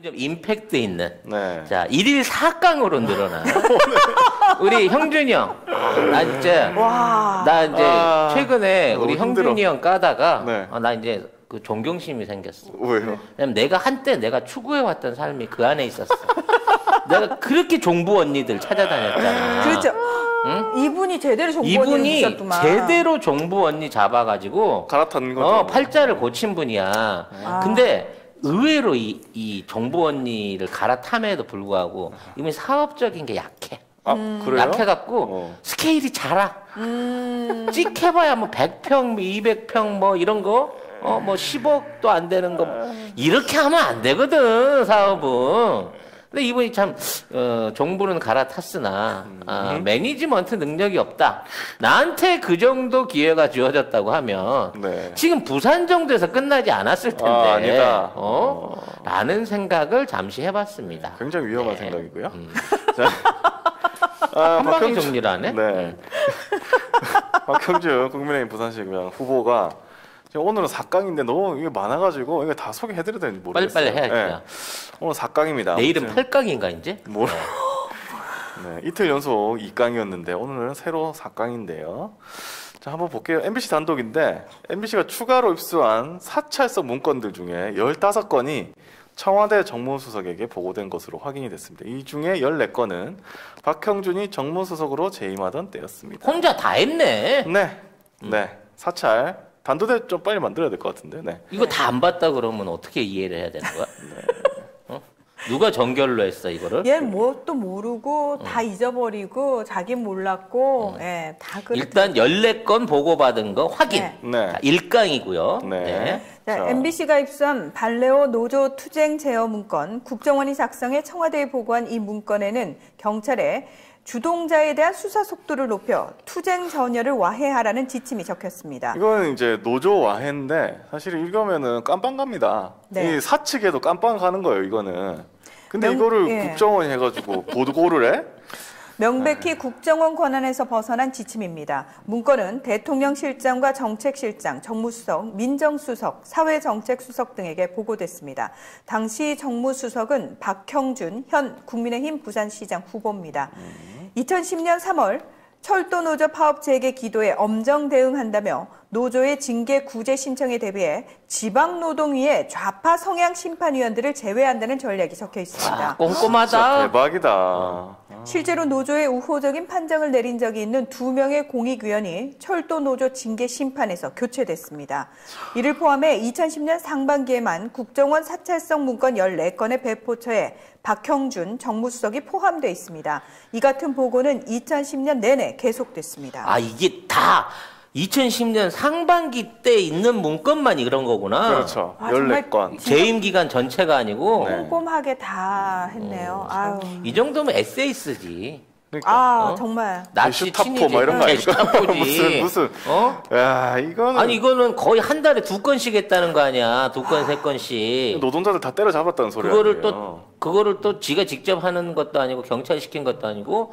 좀 임팩트 있는. 네. 자, 1일 4강으로 늘어나. 우리 형준이 형. 나 이제 최근에 우리 힘들어. 형준이 형 까다가 네. 나 이제 그 존경심이 생겼어. 왜요? 왜냐면 내가 한때 내가 추구해왔던 삶이 그 안에 있었어. 내가 그렇게 종부 언니들 찾아다녔잖아. 그렇죠. 응? 이분이 제대로 종부 언니를 이분이 주셨구만. 제대로 종부 언니 잡아가지고 갈아탄 거죠. 팔자를 고친 분이야. 근데 의외로 이 정부 언니를 갈아탐에도 불구하고 이분이 사업적인 게 약해. 그래요? 약해갖고 스케일이 작아. 찍해봐야 뭐 100평, 200평 뭐 이런 거, 뭐 10억도 안 되는 거 이렇게 하면 안 되거든 사업은. 근데 이분이 참 정부는 갈아탔으나 매니지먼트 능력이 없다. 나한테 그 정도 기회가 주어졌다고 하면 네. 지금 부산 정도에서 끝나지 않았을 텐데 아니다. 라는 생각을 잠시 해봤습니다. 굉장히 위험한 네. 생각이고요. 한 방에 정리를 하네. 네. 박형준 국민의힘 부산시장 후보가 지금 오늘은 4강인데 너무 이게 많아가지고 이거 다 소개해드려야 되는지 모르겠어요. 빨리빨리 해야지. 네. 오늘 4강입니다. 내일은 8강인가 이제? 네, 이틀 연속 2강이었는데 오늘은 새로 4강인데요. 자, 한번 볼게요. MBC 단독인데 MBC가 추가로 입수한 사찰성 문건들 중에 15건이 청와대 정무수석에게 보고된 것으로 확인이 됐습니다. 이 중에 14건은 박형준이 정무수석으로 재임하던 때였습니다. 혼자 다 했네. 네. 사찰 단도대 좀 빨리 만들어야 될 것 같은데. 네. 이거 다 안 봤다 그러면 어떻게 이해를 해야 되는 거야? 누가 정결로 했어 이거를? 얘는 뭣도 모르고 다 잊어버리고 자긴 몰랐고 예, 다 일단 14건 보고받은 거 확인. 네. 자, 1강이고요. 네. 자, MBC가 입수한 발레오 노조 투쟁 제어 문건, 국정원이 작성해 청와대에 보고한 이 문건에는 경찰에 주동자에 대한 수사 속도를 높여 투쟁 전열을 와해하라는 지침이 적혔습니다. 이건 이제 노조 와해인데 사실 읽으면은 깜빵 갑니다. 네. 이 사측에도 깜빵 가는 거예요, 이거는. 근데 이거를 국정원이 해가지고 보고를 해? 명백히 국정원 권한에서 벗어난 지침입니다. 문건은 대통령실장과 정책실장, 정무수석, 민정수석, 사회정책수석 등에게 보고됐습니다. 당시 정무수석은 박형준 현 국민의힘 부산시장 후보입니다. 2010년 3월 철도노조 파업 재개 기도에 엄정 대응한다며 노조의 징계 구제 신청에 대비해 지방노동위의 좌파 성향 심판위원들을 제외한다는 전략이 적혀 있습니다. 꼼꼼하다. 진짜 대박이다. 실제로 노조의 우호적인 판정을 내린 적이 있는 2명의 공익위원이 철도노조 징계 심판에서 교체됐습니다. 이를 포함해 2010년 상반기에만 국정원 사찰성 문건 14건의 배포처에 박형준 정무수석이 포함되어 있습니다. 이 같은 보고는 2010년 내내 계속됐습니다. 이게 다 2010년 상반기 때 있는 문건만 이런 거구나. 그렇죠. 14건. 재임 기간 전체가 아니고. 꼼꼼하게 다 했네요. 아유. 이 정도면 에세이 쓰지. 그러니까. 정말. 나치 슈타포 뭐 이런 거 아닐까? 슈타포지. 무슨. 야, 이거는. 아니 이거는 거의 한 달에 2건씩 했다는 거 아니야. 2건, 3건씩. 노동자들 다 때려잡았다는 소리 그거를 또 지가 직접 하는 것도 아니고 경찰 시킨 것도 아니고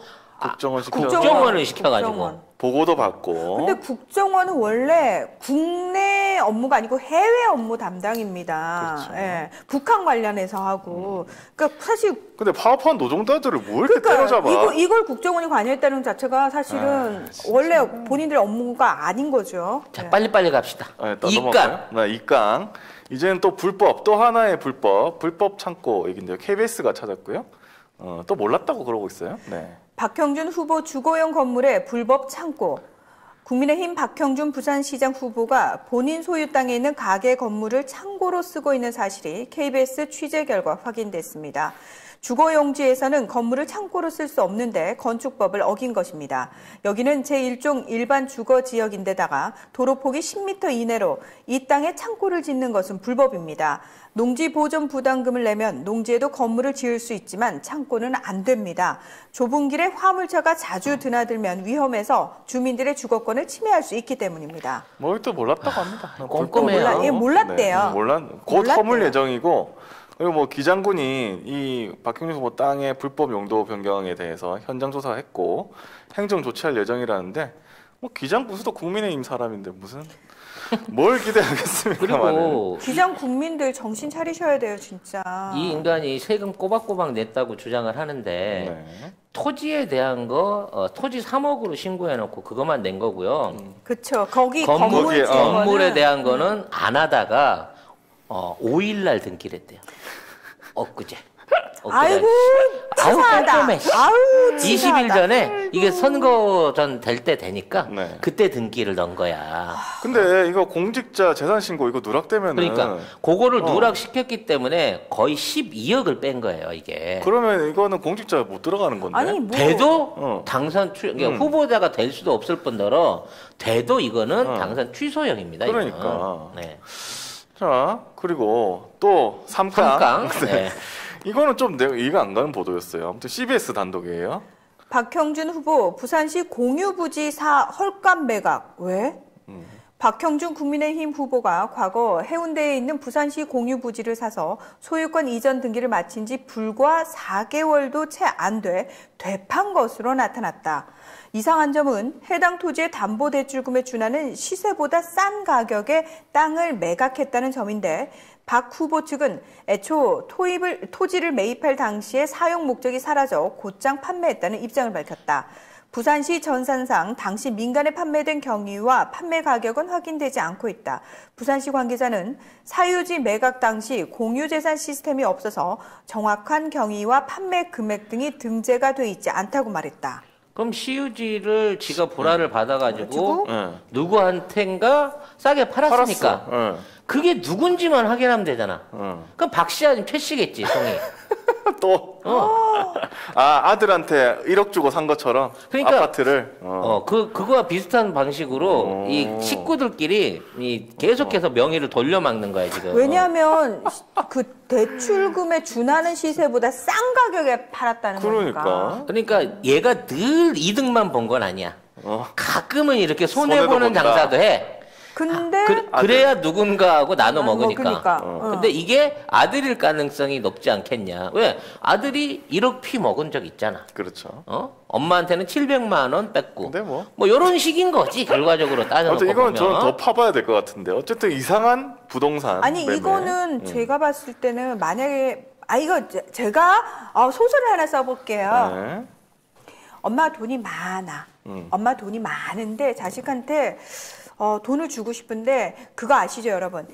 국정원을 시켜가지고. 보고도 받고. 근데 국정원은 원래 국내 업무가 아니고 해외 업무 담당입니다. 그렇죠. 예, 북한 관련해서 하고. 그러니까 사실. 근데 파업한 노동자들을 뭐 이렇게 때려잡아? 이걸 국정원이 관여했다는 것 자체가 사실은 원래 본인들의 업무가 아닌 거죠. 자, 빨리빨리 갑시다. 2강. 네, 2강. 이제는 또 불법, 또 하나의 불법 창고 얘기인데요. KBS가 찾았고요. 또 몰랐다고 그러고 있어요. 네. 박형준 후보 주거용 건물의 불법 창고. 국민의힘 박형준 부산시장 후보가 본인 소유 땅에 있는 가게 건물을 창고로 쓰고 있는 사실이 KBS 취재 결과 확인됐습니다. 주거용지에서는 건물을 창고로 쓸 수 없는데 건축법을 어긴 것입니다. 여기는 제1종 일반 주거지역인데다가 도로폭이 10m 이내로 이 땅에 창고를 짓는 것은 불법입니다. 농지 보존 부담금을 내면 농지에도 건물을 지을 수 있지만 창고는 안 됩니다. 좁은 길에 화물차가 자주 드나들면 위험해서 주민들의 주거권을 침해할 수 있기 때문입니다. 뭐 또 몰랐다고 합니다. 꼼꼼해요. 몰랐대요. 네, 곧 허물 예정이고 그리고 뭐 기장군이 이 박형준 후보 땅의 불법 용도 변경에 대해서 현장 조사했고 행정 조치할 예정이라는데 뭐 기장 부수도 국민의힘 사람인데 무슨 뭘 기대하겠습니까? 그리고 기장 국민들 정신 차리셔야 돼요, 진짜. 이 인간이 세금 꼬박꼬박 냈다고 주장을 하는데 네. 토지에 대한 거 토지 3억으로 신고해놓고 그것만 낸 거고요. 그쵸. 거기 거기에, 건물에 대한 거는 안 하다가 5일날 등기를 했대요. 엊그제. 아이고, 아유, 치사하다. 꼼꼼해. 아유, 치사하다. 20일 전에 이게 선거 전 될 때 되니까 네. 그때 등기를 넣은 거야. 근데 이거 공직자 재산 신고 이거 누락되면은 그러니까 그거를 누락시켰기 때문에 거의 12억을 뺀 거예요, 이게. 그러면 이거는 공직자 못 들어가는 건데. 아니, 뭐. 돼도 당선 그러니까 후보자가 될 수도 없을 뿐더러 돼도 이거는 당선 취소형입니다. 그러니까. 이거는. 네. 자, 그리고 또 3강. 네. 이거는 좀 내가 이해가 안 가는 보도였어요. 아무튼 CBS 단독이에요. 박형준 후보 부산시 공유부지 헐값 매각. 왜? 박형준 국민의힘 후보가 과거 해운대에 있는 부산시 공유부지를 사서 소유권 이전 등기를 마친 지 불과 4개월도 채 안 돼 되판 것으로 나타났다. 이상한 점은 해당 토지의 담보대출금에 준하는 시세보다 싼 가격에 땅을 매각했다는 점인데 박 후보 측은 애초 토지를 매입할 당시에 사용 목적이 사라져 곧장 판매했다는 입장을 밝혔다. 부산시 전산상 당시 민간에 판매된 경위와 판매 가격은 확인되지 않고 있다. 부산시 관계자는 사유지 매각 당시 공유재산 시스템이 없어서 정확한 경위와 판매 금액 등이 등재가 돼 있지 않다고 말했다. 그럼 시유지를 지가 보라를 받아가지고 네. 누구한텐가 싸게 팔았으니까 팔았어. 그게 누군지만 확인하면 되잖아. 그럼 박 씨 아니면 최 씨겠지, 송이. 또. 아들한테 1억 주고 산 것처럼 그러니까, 아파트를. 그거와 비슷한 방식으로 이 식구들끼리 계속해서 명의를 돌려막는 거야, 지금. 왜냐하면 그 대출금에 준하는 시세보다 싼 가격에 팔았다는 거니까. 그러니까 얘가 늘 이득만 본 건 아니야. 가끔은 이렇게 손해도 손해보는 본다. 장사도 해. 근데 그래야 누군가하고 나눠 먹으니까. 먹으니까. 근데 이게 아들일 가능성이 높지 않겠냐. 왜? 아들이 1억 피 먹은 적 있잖아. 그렇죠. 엄마한테는 700만 원 뺐고. 근데 뭐 이런 식인 거지, 결과적으로 따져놓고 아무튼 이건 보면. 저는 더 파봐야 될 것 같은데. 어쨌든 이상한 부동산. 아니 매매. 이거는 제가 봤을 때는 만약에 이거 제가 소설을 하나 써볼게요. 네. 엄마 돈이 많아. 엄마 돈이 많은데 자식한테 돈을 주고 싶은데 그거 아시죠, 여러분?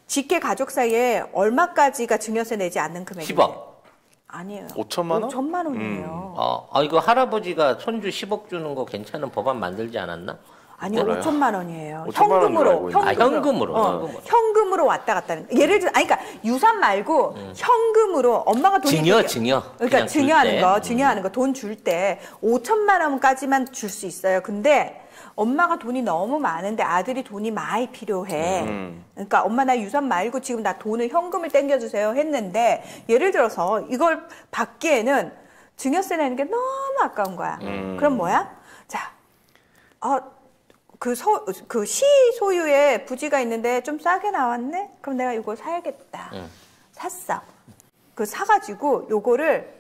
직계 가족 사이에 얼마까지가 증여세 내지 않는 금액이에요? 10억. 아니에요. 5천만 원? 5천만 원이에요. 이거 할아버지가 손주 10억 주는 거 괜찮은 법안 만들지 않았나? 아니요, 몰라요. 5천만 원이에요. 5천만 원인 줄 알고 있는데. 현금으로. 현금으로 왔다 갔다 하는. 예를 들어, 그러니까 유산 말고 현금으로 엄마가 돈이 증여. 그러니까 그냥 줄 때. 증여하는 거 돈 줄 때 5천만 원까지만 줄 수 있어요. 근데 엄마가 돈이 너무 많은데 아들이 돈이 많이 필요해. 그러니까 엄마 나 유산 말고 지금 나 돈을 현금을 땡겨주세요 했는데 예를 들어서 이걸 받기에는 증여세 내는 게 너무 아까운 거야. 그럼 뭐야? 자, 그 시 소유의 부지가 있는데 좀 싸게 나왔네? 그럼 내가 이거 사야겠다. 샀어. 그 사가지고 요거를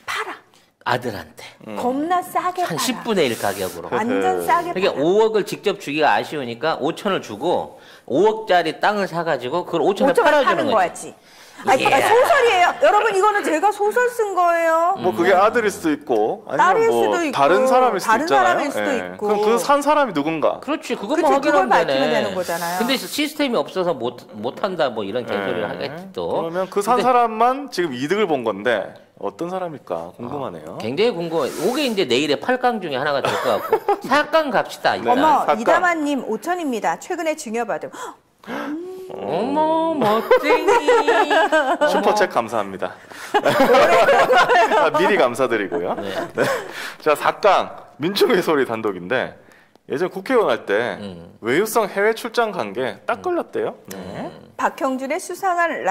팔아. 아들한테. 겁나 싸게 한 팔아. 10분의 1 가격으로. 완전 싸게 그러니까 팔아. 5억을 직접 주기가 아쉬우니까 5천을 주고 5억짜리 땅을 사가지고 그걸 5천에 5천을 팔아주는 파는 거지. 거지. 아니, 예. 소설이에요. 여러분 이거는 제가 소설 쓴 거예요. 뭐 그게 아들일 수도 있고 아니면 딸일 뭐 수도 있고, 다른 사람일 수도 다른 있잖아요. 사람일 수도 예. 있고. 그럼 그 산 사람이 누군가? 그렇지, 그치, 그것만 그걸 확인하면 밝히면 되네. 되는 거잖아요. 근데 시스템이 없어서 못한다 뭐 이런 개소리를 하겠지 또. 그러면 그 산 근데 사람만 지금 이득을 본 건데 어떤 사람일까 궁금하네요. 굉장히 궁금해. 이게 이제 내일의 8강 중에 하나가 될 것 같고 4강 갑시다. 네. 어머, 사건. 이다만님 5천입니다. 최근에 증여받음. 어머 멋쟁이. 슈퍼챗 감사합니다. 미리 감사드리고요. 네. 네. 자, 4강 민중의 소리 단독인데 예전 국회의원 할 때 외유성 해외 출장 간 게 딱 걸렸대요. 네. 박형준의 수상한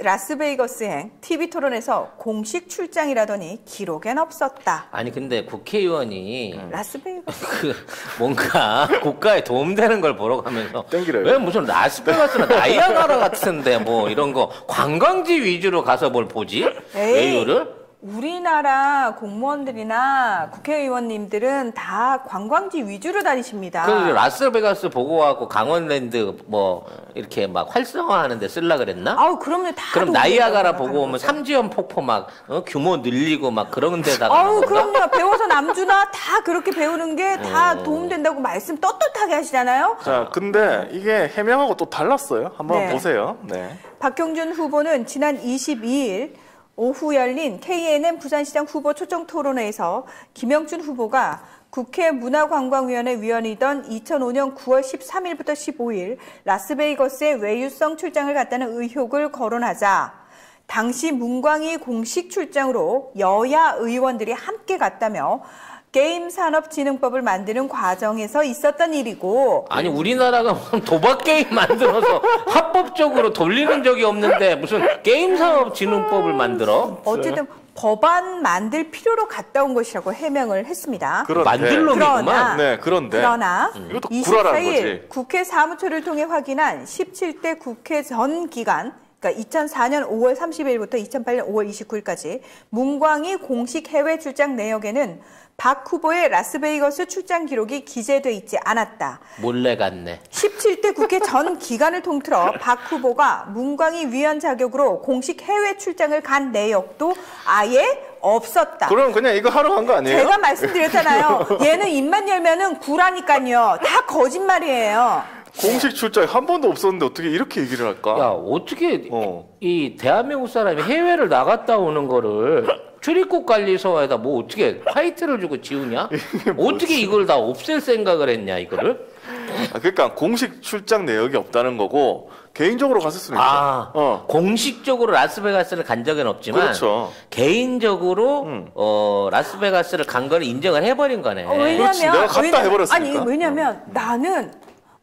라스베이거스행 TV토론에서 공식 출장이라더니 기록엔 없었다. 아니 근데 국회의원이 라스베이거스. 뭔가 국가에 도움되는 걸 보러 가면서 땡기래요. 왜 무슨 라스베가스나 나이아가라 같은데 뭐 이런 거 관광지 위주로 가서 뭘 보지? 에이. 외유를? 우리나라 공무원들이나 국회의원님들은 다 관광지 위주로 다니십니다. 그 라스베가스 보고 와고 강원랜드 뭐 이렇게 막 활성화하는데 쓸라 그랬나? 아우 그럼요. 다 그럼 도움이 나이아가라 된다고 보고 오면 생각하는 거죠. 삼지연 폭포 막 규모 늘리고 막 그런 데다가 아우 하는 건가? 그럼요. 배워서 남주나 다 그렇게 배우는 게 다 도움된다고 말씀 떳떳하게 하시잖아요. 자, 근데 이게 해명하고 또 달랐어요. 한번 네. 보세요. 네. 박형준 후보는 지난 22일 오후 열린 KNM 부산시장 후보 초청 토론회에서 김영춘 후보가 국회 문화관광위원회 위원이던 2005년 9월 13일부터 15일 라스베이거스에 외유성 출장을 갔다는 의혹을 거론하자 당시 문광희 공식 출장으로 여야 의원들이 함께 갔다며 게임산업진흥법을 만드는 과정에서 있었던 일이고 아니 우리나라가 무슨 도박 게임 만들어서 합법적으로 돌리는 적이 없는데 무슨 게임산업진흥법을 만들어? 어쨌든 법안 만들 필요로 갔다 온 것이라고 해명을 했습니다. 만들 놈이구만. 네, 그런데 이것도 구라라는 24일 거지. 국회 사무처를 통해 확인한 17대 국회 전 기간 그러니까 2004년 5월 30일부터 2008년 5월 29일까지 문광희 공식 해외 출장 내역에는 박 후보의 라스베이거스 출장 기록이 기재돼 있지 않았다. 몰래 갔네. 17대 국회 전 기간을 통틀어 박 후보가 문광희 위원 자격으로 공식 해외 출장을 간 내역도 아예 없었다. 그럼 그냥 이거 하러 간 거 아니에요? 제가 말씀드렸잖아요. 얘는 입만 열면은 구라니까요. 다 거짓말이에요. 공식 출장 한 번도 없었는데 어떻게 이렇게 얘기를 할까? 야 어떻게 이 대한민국 사람이 해외를 나갔다 오는 거를 출입국 관리소에다 뭐 어떻게 화이트를 주고 지우냐? 어떻게 이걸 다 없앨 생각을 했냐 이거를? 그러니까 공식 출장 내역이 없다는 거고 개인적으로 갔을 수는 있죠. 공식적으로 라스베가스를 간 적은 없지만 그렇죠. 개인적으로 라스베가스를 간 거를 인정을 해버린 거네. 그렇지, 내가 갔다 해버렸으니까. 아니 왜냐면 나는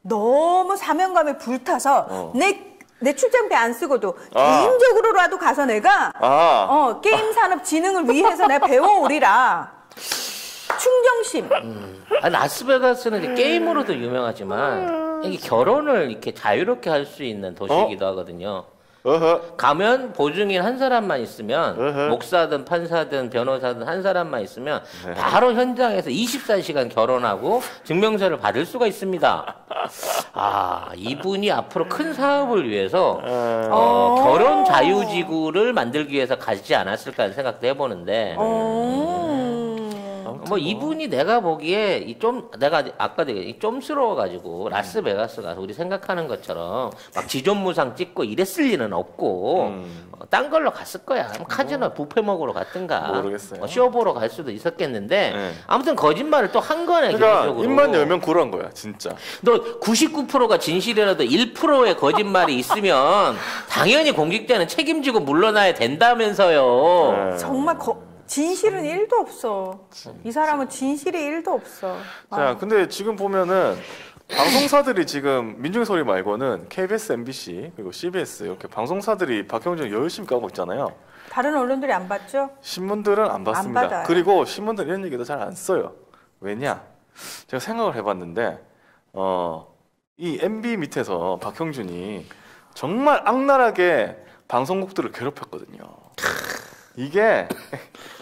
너무 사명감에 불타서 내 출장비 안 쓰고도 개인적으로라도 가서 내가 게임산업진흥을 위해서 내가 배워오리라. 충정심. 라스베가스는 이제 게임으로도 유명하지만 이게 결혼을 이렇게 자유롭게 할 수 있는 도시이기도 하거든요. 가면 보증인 한 사람만 있으면 목사든 판사든 변호사든 한 사람만 있으면 바로 현장에서 24시간 결혼하고 증명서를 받을 수가 있습니다. 아 이분이 앞으로 큰 사업을 위해서 결혼 자유지구를 만들기 위해서 가지 않았을까 하는 생각도 해보는데 뭐 이분이 내가 보기에 내가 아까 되게 좀스러워가지고 라스베가스 가서 우리 생각하는 것처럼 막 지존무상 찍고 이랬을 리는 없고 딴 걸로 갔을 거야. 카지노 뷔페 먹으러 갔든가 모르겠어요. 쇼 보러 갈 수도 있었겠는데 아무튼 거짓말을 또 한 거네. 그러니까 기본적으로. 입만 열면 구란 거야 진짜. 너 99%가 진실이라도 1%의 거짓말이 있으면 당연히 공직자는 책임지고 물러나야 된다면서요. 정말 진실은 1도 없어. 이 사람은 진실이 1도 없어. 자, 근데 지금 보면은 방송사들이 지금 민중의 소리 말고는 KBS, MBC 그리고 CBS 이렇게 방송사들이 박형준 열심히 까고 있잖아요. 다른 언론들이 안 봤죠? 신문들은 안 받습니다. 안 받아요. 그리고 신문들 이런 얘기도 잘 안 써요. 왜냐? 제가 생각을 해봤는데 이 MB 밑에서 박형준이 정말 악랄하게 방송국들을 괴롭혔거든요. 이게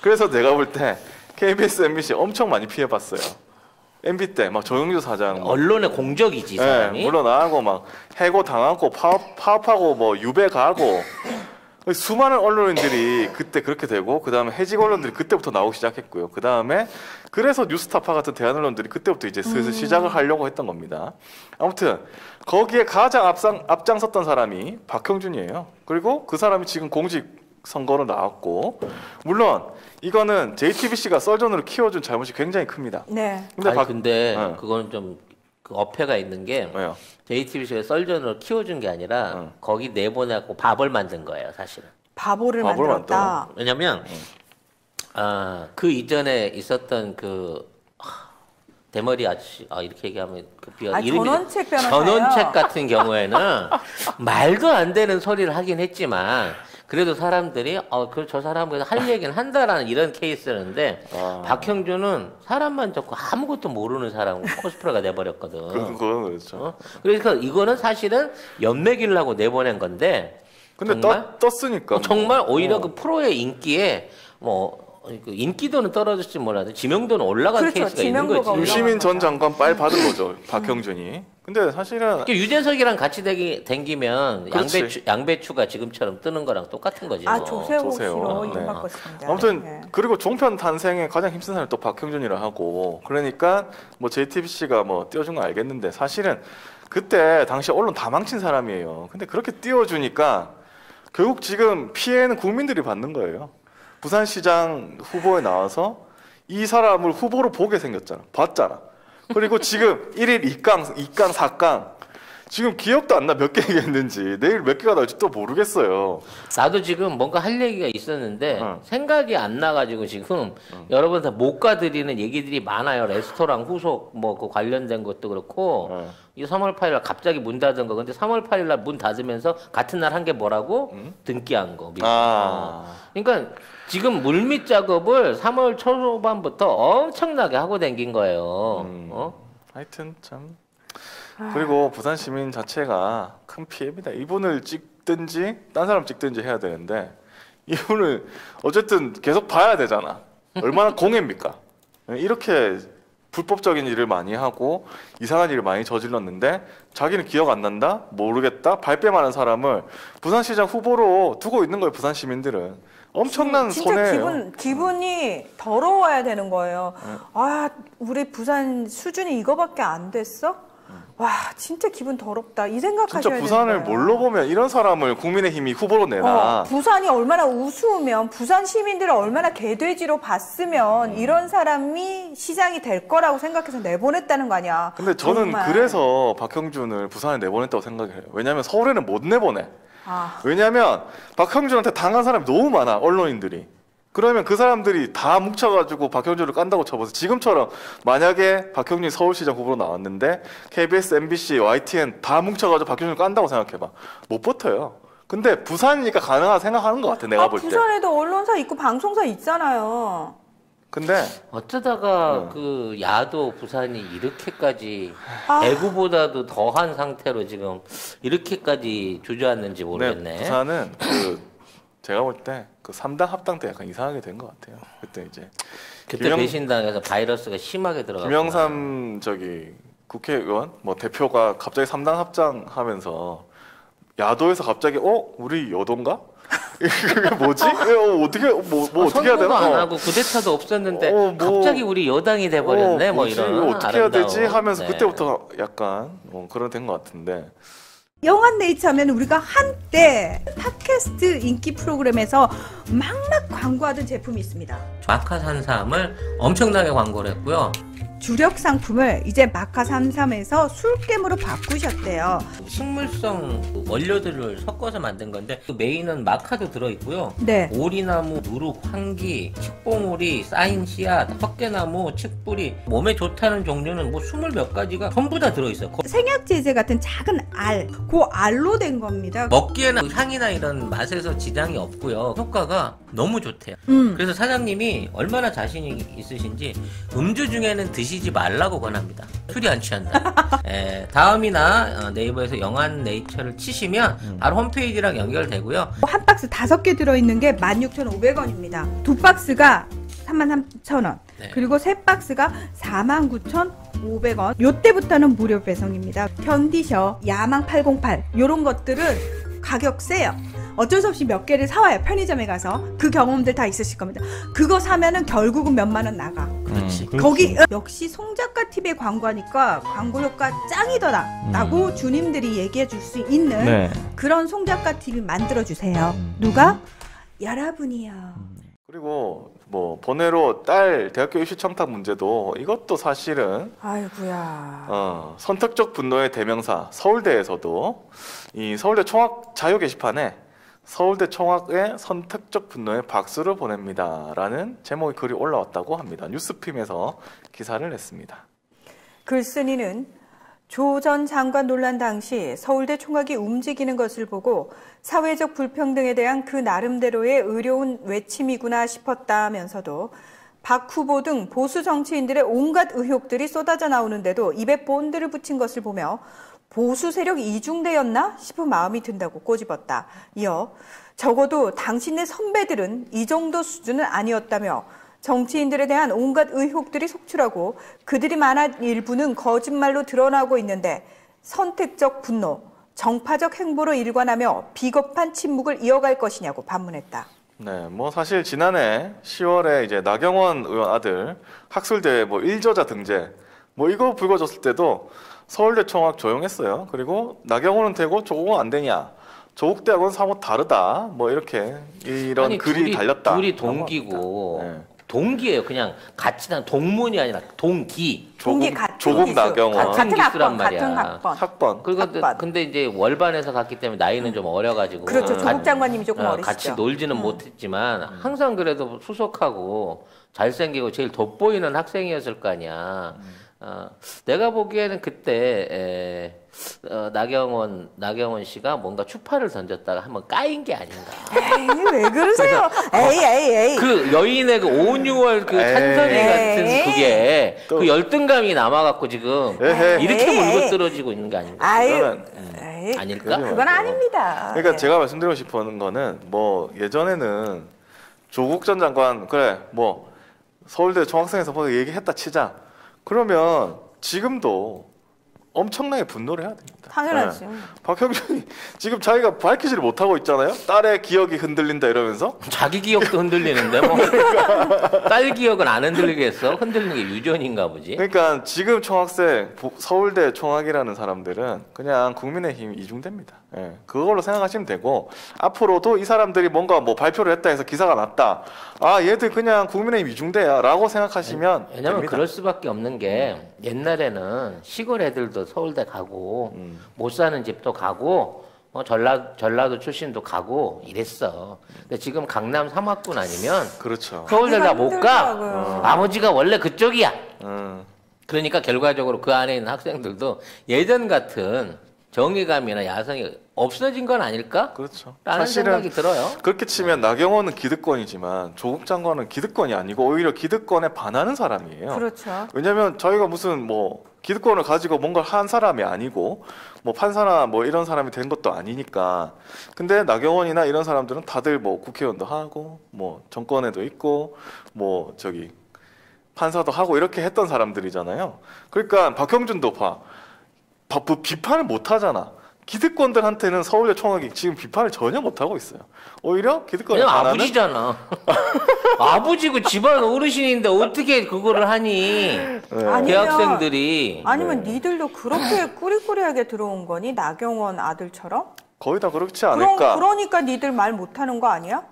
그래서 내가 볼 때 KBS, MBC 엄청 많이 피해봤어요. MB 때 막 조영주 사장 언론의 공적이지 이 사람이. 물러나고 막 해고 당하고 파업하고 뭐 유배 가고 수많은 언론인들이 그때 그렇게 되고 그 다음에 해직 언론들이 그때부터 나오기 시작했고요. 그 다음에 그래서 뉴스타파 같은 대한 언론들이 그때부터 이제 슬슬 시작을 하려고 했던 겁니다. 아무튼 거기에 가장 앞장섰던 사람이 박형준이에요. 그리고 그 사람이 지금 공직 선거로 나왔고 물론 이거는 JTBC가 썰전으로 키워준 잘못이 굉장히 큽니다. 네. 근데 그건 좀 그 어폐가 있는 게 왜요? JTBC가 썰전으로 키워준 게 아니라 거기 내보내고 밥을 만든 거예요, 사실은. 바보를 만들었다. 왜냐면 그 이전에 있었던 대머리 아저씨 이렇게 얘기하면 이름이 전원책 변호사예요. 전원책 같은 경우에는 말도 안 되는 소리를 하긴 했지만 그래도 사람들이 저 사람은 할 얘기는 한다라는 이런 케이스였는데 박형준은 사람만 잡고 아무것도 모르는 사람 코스프레가 돼버렸거든. 그건 그렇죠. 그래서 이거는 사실은 연맥이려고 내보낸 건데 근데 떴으니까 정말 오히려 그 프로의 인기에 뭐 그 인기도는 떨어질지 몰라도 지명도는 올라간 그렇죠. 케이스가 있는 지명도가 거지. 유시민 전 장관 빨 받은 거죠. 박형준이. 근데 사실은 유재석이랑 같이 댕기면 그렇지. 양배추가 지금처럼 뜨는 거랑 똑같은 거지. 아 뭐. 조세호 조세호. 씨로 네. 이름 바꿨습니다. 아무튼 네. 그리고 종편 탄생에 가장 힘쓴 사람이 또 박형준이라 하고 그러니까 뭐 JTBC가 뭐 띄워준 건 알겠는데 사실은 그때 당시 언론 다 망친 사람이에요. 근데 그렇게 띄워주니까 결국 지금 피해는 국민들이 받는 거예요. 부산시장 후보에 나와서 이 사람을 후보로 보게 생겼잖아. 봤잖아. 그리고 지금 1일 2강, 2강, 4강 지금 기억도 안 나 몇 개 얘기했는지 내일 몇 개가 나올지 또 모르겠어요. 나도 지금 뭔가 할 얘기가 있었는데 생각이 안 나가지고 지금 여러분 다 못 가드리는 얘기들이 많아요. 레스토랑 후속 뭐 그 관련된 것도 그렇고 이 3월 8일 날 갑자기 문 닫은 거. 근데 3월 8일 날 문 닫으면서 같은 날 한 게 뭐라고? 등기한 거. 그러니까 지금 물밑 작업을 3월 초반부터 엄청나게 하고 댕긴 거예요. 하여튼 참. 그리고 부산 시민 자체가 큰 피해입니다. 이분을 찍든지 딴 사람 찍든지 해야 되는데 이분을 어쨌든 계속 봐야 되잖아. 얼마나 공해입니까? 이렇게 불법적인 일을 많이 하고 이상한 일을 많이 저질렀는데 자기는 기억 안 난다? 모르겠다? 발뺌하는 사람을 부산시장 후보로 두고 있는 거예요. 부산 시민들은. 엄청난 진짜 손해예요. 기분이 더러워야 되는 거예요. 아, 우리 부산 수준이 이거밖에 안 됐어? 와, 진짜 기분 더럽다. 이 생각하셔야 진짜 되는 부산을 거예요. 뭘로 보면 이런 사람을 국민의힘이 후보로 내나. 부산이 얼마나 우스우면 부산 시민들을 얼마나 개돼지로 봤으면 이런 사람이 시장이 될 거라고 생각해서 내보냈다는 거 아니야. 근데 저는 정말. 그래서 박형준을 부산에 내보냈다고 생각해요. 왜냐하면 서울에는 못 내보내. 아. 왜냐하면 박형준한테 당한 사람이 너무 많아, 언론인들이. 그러면 그 사람들이 다 뭉쳐가지고 박형준을 깐다고 쳐보세요. 지금처럼 만약에 박형준이 서울시장 후보로 나왔는데 KBS, MBC, YTN 다 뭉쳐가지고 박형준을 깐다고 생각해봐. 못 버텨요. 근데 부산이니까 가능하다 생각하는 것 같아, 내가 볼 때. 부산에도 언론사 있고 방송사 있잖아요. 근데 어쩌다가 그 야도 부산이 이렇게까지 아. 대구보다도 더한 상태로 지금 이렇게까지 주저앉는지 모르겠네. 부산은 제가 볼 때 그 3당 합당 때 약간 이상하게 된 것 같아요. 그때 이제 그때 배신당해서 바이러스가 심하게 들어갔고. 김영삼 국회의원 뭐 대표가 갑자기 3당 합장하면서 야도에서 갑자기 우리 여도인가? 이게 뭐지? 어떻게 어떻게 해야 되나? 안 하고 쿠데타도 없었는데 갑자기 우리 여당이 돼버렸네. 뭐 이런 어떻게 해야 되지? 아름다운. 하면서 네. 그때부터 약간 그런 된 것 같은데. 영한네이처 하면 우리가 한때 팟캐스트 인기 프로그램에서 막막 광고하던 제품이 있습니다. 마카산삼을 엄청나게 광고를 했고요. 주력 상품을 이제 마카33에서 술겜으로 바꾸셨대요. 식물성 원료들을 섞어서 만든 건데 그 메인은 마카도 들어있고요. 네. 오리나무, 누룩, 황기, 칡봉오리, 쌓인 씨앗, 헛개나무, 칡뿌리 몸에 좋다는 종류는 뭐 20몇 가지가 전부 다 들어있어요. 생약제제 같은 작은 알, 그 알로 된 겁니다. 먹기에는 향이나 이런 맛에서 지장이 없고요. 효과가 너무 좋대요. 그래서 사장님이 얼마나 자신이 있으신지 음주 중에는 드시지 말라고 권합니다. 술이 안 취한다. 다음이나 네이버에서 영한네이처를 치시면 바로 홈페이지랑 연결되고요. 한 박스 5개 들어있는 게 16,500원입니다. 두 박스가 33,000원. 네. 그리고 세 박스가 49,500원. 요때부터는 무료 배송입니다. 견디셔, 야망 808 요런 것들은 가격 세요. 어쩔 수 없이 몇 개를 사와요. 편의점에 가서. 그 경험들 다 있으실 겁니다. 그거 사면은 결국은 몇만 원 나가. 그렇지. 거기 역시 송작가 TV에 광고하니까 광고 효과 짱이더라 라고 주님들이 얘기해 줄 수 있는 그런 송작가 TV 만들어 주세요. 누가? 여러분이요. 그리고 뭐 번외로 딸 대학교 입시 청탁 문제도 이것도 사실은 아이고야. 선택적 분노의 대명사 서울대에서도 이 서울대 총학 자유 게시판에 서울대 총학의 선택적 분노에 박수를 보냅니다라는 제목의 글이 올라왔다고 합니다. 뉴스핌에서 기사를 냈습니다. 글쓴이는 조 전 장관 논란 당시 서울대 총학이 움직이는 것을 보고 사회적 불평등에 대한 그 나름대로의 의료운 외침이구나 싶었다면서도 박 후보 등 보수 정치인들의 온갖 의혹들이 쏟아져 나오는데도 입에 본드를 붙인 것을 보며 보수 세력 이중대였나 싶은 마음이 든다고 꼬집었다. 이어 적어도 당신네 선배들은 이 정도 수준은 아니었다며 정치인들에 대한 온갖 의혹들이 속출하고 그들이 말한 일부는 거짓말로 드러나고 있는데 선택적 분노, 정파적 행보로 일관하며 비겁한 침묵을 이어갈 것이냐고 반문했다. 네, 뭐 사실 지난해 10월에 이제 나경원 의원 아들 학술대 뭐 일저자 등재 뭐 이거 불거졌을 때도 서울대 총학 조용했어요. 그리고 나경원은 되고 조국은 안 되냐? 조국 대학은 사뭇 다르다. 뭐 이렇게 이런 아니, 글이 달렸다. 둘이 동기고 네. 동기예요. 그냥 같이 난 동문이 아니라 동기. 조국 나경원 같은 기수란 말이야. 같은 학번. 학번. 그리고 학번. 근데 이제 월반에서 갔기 때문에 나이는 좀 어려가지고 그렇죠. 조국 장관님이 조금 어리시죠. 같이 놀지는 못했지만 항상 그래도 수석하고 잘생기고 제일 돋보이는 학생이었을 거 아니야. 내가 보기에는 그때 나경원 씨가 뭔가 추파를 던졌다가 한번 까인 게 아닌가. 에이, 왜 그러세요? 에이. 그 여인의 그 5, 6월 그 찬성이 같은 그게 그 열등감이 남아갖고 지금 이렇게 물고 떨어지고 있는 게 아닌가. 아유, 아닐까? 그건 아닙니다. 그러니까 제가 말씀드리고 싶은 거는 뭐 예전에는 조국 전 장관 그래 뭐 서울대 총학생회에서 뭐 얘기했다 치자. 그러면 지금도 엄청나게 분노를 해야 됩니다. 당연하지. 네. 박형준이 지금 자기가 밝히지를 못하고 있잖아요. 딸의 기억이 흔들린다 이러면서. 자기 기억도 흔들리는데 뭐. 딸 기억은 안 흔들리겠어? 흔들리는 게 유전인가 보지. 그러니까 지금 총학생 서울대 총학이라는 사람들은 그냥 국민의힘 이중대입니다. 예, 그걸로 생각하시면 되고 앞으로도 이 사람들이 뭔가 뭐 발표를 했다 해서 기사가 났다. 아 얘들 그냥 국민의힘 이중대야라고 생각하시면 왜냐면 됩니다. 그럴 수밖에 없는 게 옛날에는 시골 애들도 서울대 가고 못 사는 집도 가고 전라도 출신도 가고 이랬어. 근데 지금 강남 3학군 아니면 그렇죠. 서울대 다 못 가. 힘들더라고요. 아버지가 원래 그쪽이야. 음. 그러니까 결과적으로 그 안에 있는 학생들도 예전 같은 정의감이나 야성이 없어진 건 아닐까? 그렇죠. 라는 생각이 들어요. 그렇게 치면 나경원은 기득권이지만 조국 장관은 기득권이 아니고 오히려 기득권에 반하는 사람이에요. 그렇죠. 왜냐하면 저희가 무슨 뭐 기득권을 가지고 뭔가를 한 사람이 아니고 뭐 판사나 뭐 이런 사람이 된 것도 아니니까. 근데 나경원이나 이런 사람들은 다들 뭐 국회의원도 하고 뭐 정권에도 있고 뭐 저기 판사도 하고 이렇게 했던 사람들이잖아요. 그러니까 박형준도 비판을 못 하잖아. 기득권들한테는 서울대 총학이 지금 비판을 전혀 못 하고 있어요. 오히려 기득권을 왜냐면 반하는 아버지잖아. 아버지고 집안 어르신인데 어떻게 그거를 하니? 아니면- 대학생들이. 아니면 니들도 그렇게 꾸리꾸리하게 들어온 거니? 나경원 아들처럼? 거의 다 그렇지 않을까. 그러니까 니들 말 못하는 거 아니야?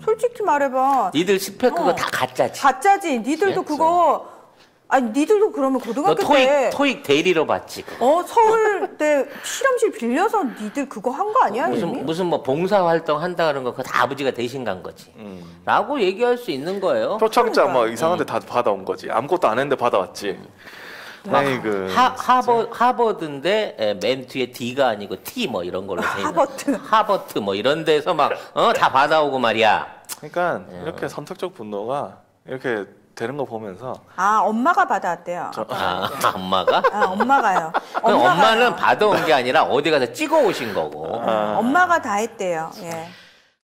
솔직히 말해봐. 니들 스펙 그거 다 가짜지. 가짜지. 니들도 그거 아니 니들도 그러면 너 고등학교 때 토익 대리로 봤지. 그거. 서울대 실험실 빌려서 니들 그거 한 거 아니야? 이미? 무슨 뭐 봉사 활동 한다 그런 거 그거 다 아버지가 대신 간 거지. 라고 얘기할 수 있는 거예요. 표창장 뭐 이상한 데 다 받아온 거지. 아무것도 안 했는데 받아왔지. 아이고. 하버드인데 맨 뒤에 D가 아니고 T 뭐 이런 걸로 돼 있는. 하버트 뭐 이런 데서 막 다 받아오고 말이야. 그러니까 이렇게 선택적 분노가 이렇게 되는 거 보면서 엄마가 받아왔대요. 엄마가? 엄마가요. 엄마는 받아온 게 아니라 어디 가서 찍어 오신 거고. 엄마가 다 했대요. 예.